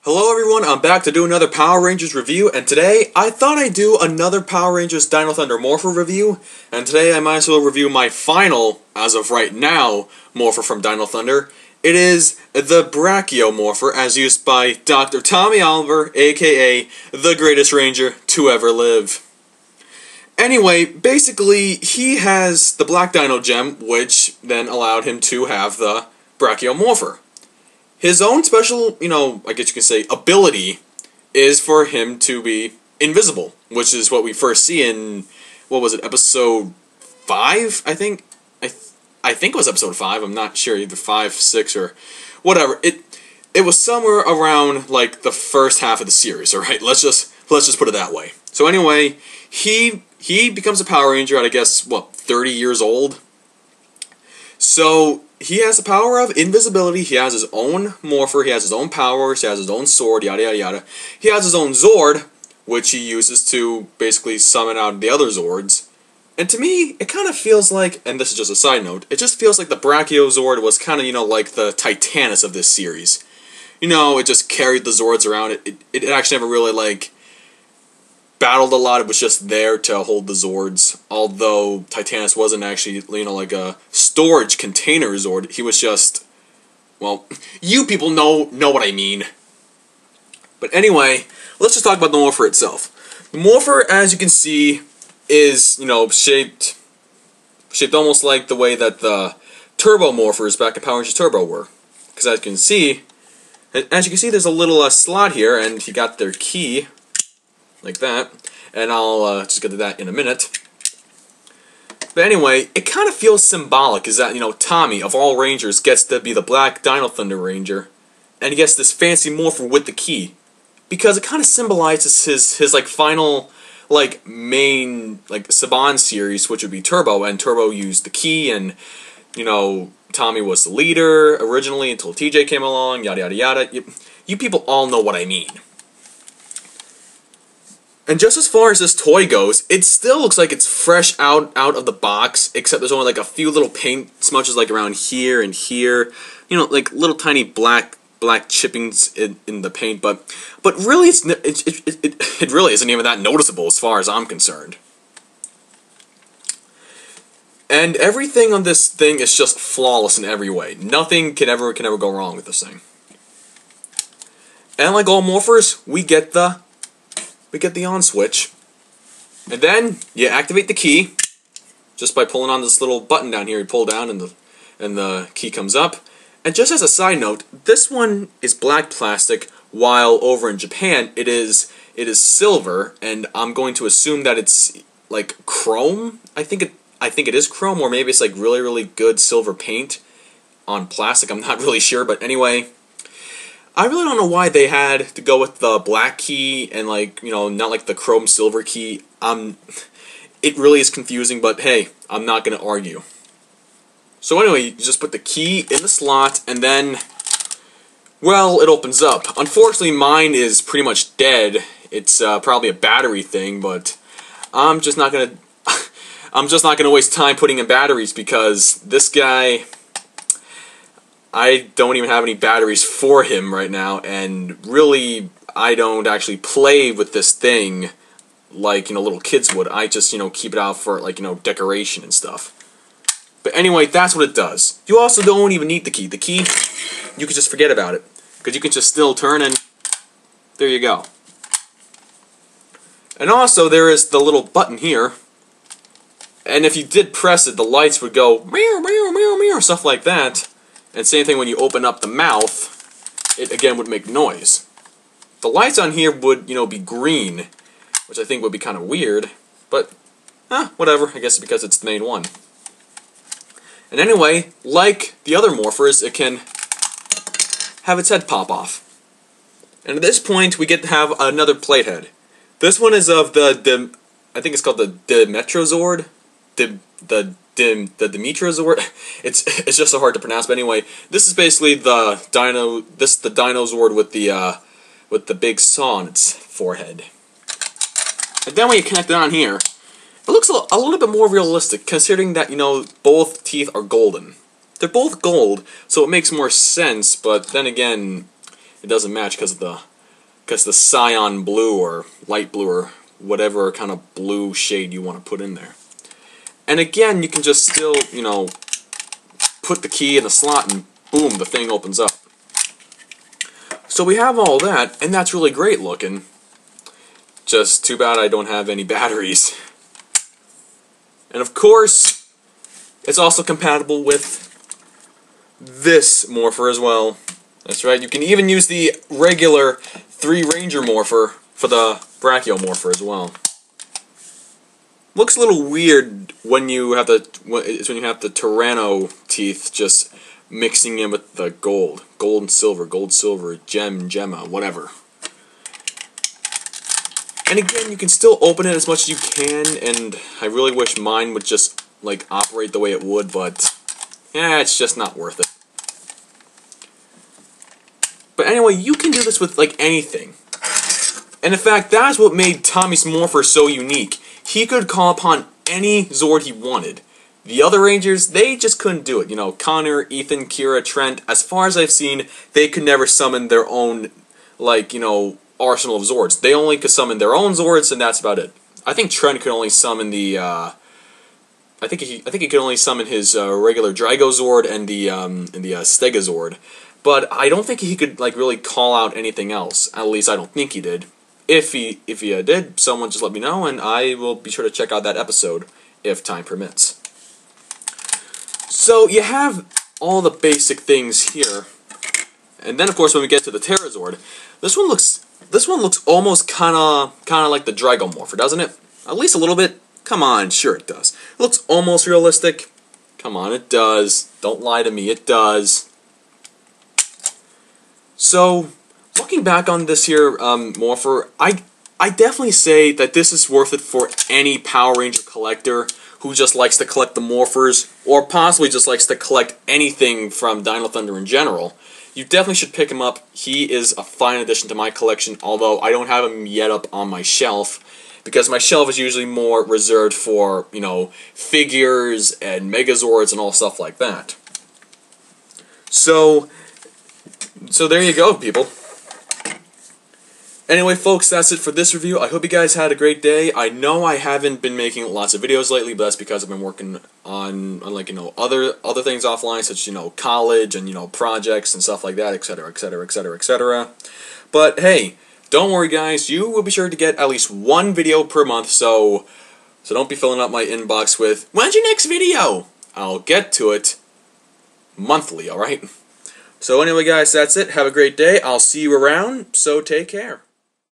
Hello everyone, I'm back to do another Power Rangers review, and today I thought I'd do another Power Rangers Dino Thunder Morpher review, and today I might as well review my final, as of right now, Morpher from Dino Thunder. It is the Brachio Morpher, as used by Dr. Tommy Oliver, aka the greatest ranger to ever live. Anyway, basically, he has the Black Dino Gem, which then allowed him to have the Brachio Morpher. His own special, I guess you could say, ability is for him to be invisible, which is what we first see in, what was it, episode 5, I think? I think it was episode 5, I'm not sure, either 5, 6, or whatever. It was somewhere around, like, the first half of the series, alright? Let's just put it that way. So anyway, he becomes a Power Ranger at, I guess, what, 30 years old? So he has the power of invisibility, he has his own Morpher, he has his own powers, he has his own sword, yada yada yada. He has his own Zord, which he uses to basically summon out the other Zords. And to me, it kind of feels like, and this is just a side note, it just feels like the Brachio Zord was kind of, like the Titanus of this series. It just carried the Zords around, it actually never really, like, battled a lot, it was just there to hold the Zords, although Titanus wasn't actually, like a storage container Zord, he was just, well, you people know what I mean. But anyway, let's just talk about the Morpher itself. The Morpher, as you can see, is, shaped almost like the way that the Turbo Morphers back in Power Rangers Turbo were. Because as you can see, there's a little slot here, and he got their key, like that, and I'll just get to that in a minute. But anyway, it kind of feels symbolic, is that, Tommy, of all Rangers, gets to be the Black Dino Thunder Ranger, and he gets this fancy Morpher with the key, because it kind of symbolizes his like, final, like, main, like, Saban series, which would be Turbo, and Turbo used the key, and, Tommy was the leader, originally, until TJ came along, yada yada yada. You people all know what I mean. And just as far as this toy goes, it still looks like it's fresh out of the box, except there's only like a few little paint smudges like around here and here. Like little tiny black chippings in the paint, but really it really isn't even that noticeable as far as I'm concerned. And everything on this thing is just flawless in every way. Nothing can ever go wrong with this thing. And like all Morphers, we get the on switch, and then you activate the key just by pulling on this little button down here. You pull down and the key comes up. And just as a side note, this one is black plastic, while over in Japan it is silver, and I'm going to assume that it's like chrome. I think it is chrome, or maybe it's like really good silver paint on plastic. I'm not really sure, but anyway, I really don't know why they had to go with the black key and, like, not like the chrome silver key. It really is confusing, but hey, I'm not going to argue. So anyway, you just put the key in the slot, and then, well, it opens up. Unfortunately, mine is pretty much dead. It's probably a battery thing, but I'm just not going to waste time putting in batteries, because this guy, I don't even have any batteries for him right now, and really, I don't actually play with this thing like, little kids would. I just, keep it out for, like, decoration and stuff. But anyway, that's what it does. You also don't even need the key. The key, you can just forget about it, because you can just still turn and there you go. And also, there is the little button here, and if you did press it, the lights would go meow, meow, meow, meow, stuff like that. And same thing when you open up the mouth, it again would make noise. The lights on here would, be green, which I think would be kind of weird, but, whatever, I guess because it's the main one. And anyway, like the other Morphers, it can have its head pop off. And at this point, we get to have another plate head. This one is of I think it's called the Dimetrozord? The Dimetrozord? It's just so hard to pronounce, but anyway, this is basically the Dino Zord with the big saw on its forehead. And then when you connect it on here, it looks a little bit more realistic, considering that, both teeth are golden. They're both gold, so it makes more sense, but then again, it doesn't match because of because the cyan blue or light blue or whatever kind of blue shade you want to put in there. And again, you can just still, you know, put the key in the slot and boom, the thing opens up. So we have all that, and that's really great looking. Just too bad I don't have any batteries. And of course, it's also compatible with this morpher as well. That's right, you can even use the regular 3-Ranger morpher for the Brachio Morpher as well. Looks a little weird when you have the Tyranno teeth just mixing in with the gold and silver, gemma, whatever. And again, you can still open it as much as you can, and I really wish mine would just like operate the way it would, but yeah, it's just not worth it. But anyway, you can do this with like anything. And in fact, that's what made Tommy's Morpher so unique. He could call upon any Zord he wanted. The other Rangers, they just couldn't do it. You know, Connor, Ethan, Kira, Trent, as far as I've seen, they could never summon their own, like, you know, arsenal of Zords. They only could summon their own Zords, and that's about it. I think Trent could only summon the, I think he could only summon his regular Drago Zord and the Stegazord. But I don't think he could, like, really call out anything else. At least I don't think he did. If he did, someone just let me know, and I will be sure to check out that episode if time permits. So you have all the basic things here, and then of course when we get to the Terrazord, this one looks almost kind of like the Drago Morpher, doesn't it? At least a little bit. Come on, sure it does. It looks almost realistic. Come on, it does. Don't lie to me, it does. So, looking back on this here Morpher, I definitely say that this is worth it for any Power Ranger collector who just likes to collect the Morphers, or possibly just likes to collect anything from Dino Thunder in general. You definitely should pick him up. He is a fine addition to my collection, although I don't have him yet up on my shelf, because my shelf is usually more reserved for, you know, figures and Megazords and all stuff like that. So there you go, people. Anyway, folks, that's it for this review. I hope you guys had a great day. I know I haven't been making lots of videos lately, but that's because I've been working on like, you know, other things offline, such as, you know, college and, you know, projects and stuff like that, etc., etc., etc., etc. But hey, don't worry, guys. You will be sure to get at least one video per month, so don't be filling up my inbox with, when's your next video? I'll get to it monthly, alright? So anyway, guys, that's it. Have a great day. I'll see you around, so take care.